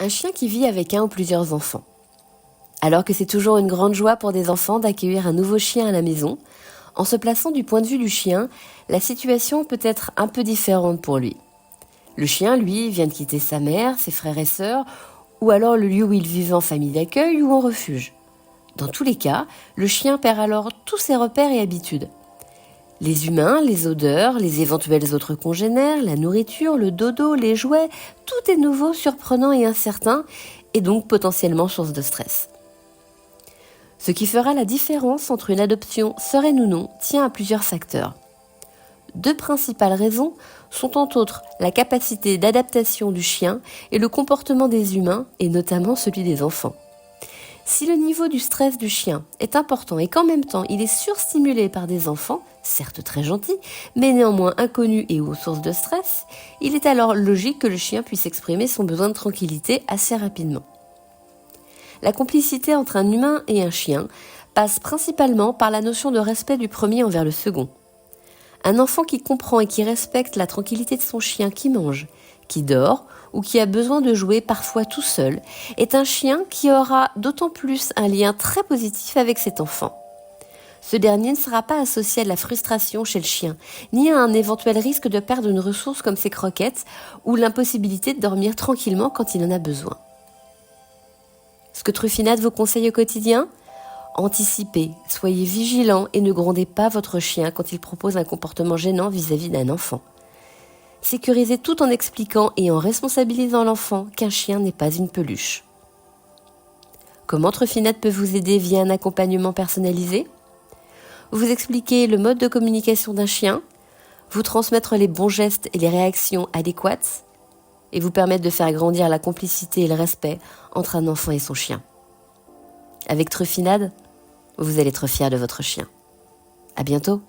Un chien qui vit avec un ou plusieurs enfants. Alors que c'est toujours une grande joie pour des enfants d'accueillir un nouveau chien à la maison, en se plaçant du point de vue du chien, la situation peut être un peu différente pour lui. Le chien, lui, vient de quitter sa mère, ses frères et sœurs, ou alors le lieu où il vivait en famille d'accueil ou en refuge. Dans tous les cas, le chien perd alors tous ses repères et habitudes. Les humains, les odeurs, les éventuels autres congénères, la nourriture, le dodo, les jouets, tout est nouveau, surprenant et incertain, et donc potentiellement source de stress. Ce qui fera la différence entre une adoption sereine ou non tient à plusieurs facteurs. Deux principales raisons sont entre autres la capacité d'adaptation du chien et le comportement des humains, et notamment celui des enfants. Si le niveau du stress du chien est important et qu'en même temps il est surstimulé par des enfants, certes très gentils, mais néanmoins inconnus et aux sources de stress, il est alors logique que le chien puisse exprimer son besoin de tranquillité assez rapidement. La complicité entre un humain et un chien passe principalement par la notion de respect du premier envers le second. Un enfant qui comprend et qui respecte la tranquillité de son chien qui mange, qui dort ou qui a besoin de jouer parfois tout seul, est un chien qui aura d'autant plus un lien très positif avec cet enfant. Ce dernier ne sera pas associé à de la frustration chez le chien, ni à un éventuel risque de perdre une ressource comme ses croquettes ou l'impossibilité de dormir tranquillement quand il en a besoin. Ce que Truffinade vous conseille au quotidien ? Anticipez, soyez vigilants et ne grondez pas votre chien quand il propose un comportement gênant vis-à-vis d'un enfant. Sécurisez tout en expliquant et en responsabilisant l'enfant qu'un chien n'est pas une peluche. Comment Truffinade peut vous aider via un accompagnement personnalisé ? Vous expliquer le mode de communication d'un chien, vous transmettre les bons gestes et les réactions adéquates, et vous permettre de faire grandir la complicité et le respect entre un enfant et son chien. Avec Truffinade, vous allez être fier de votre chien. À bientôt.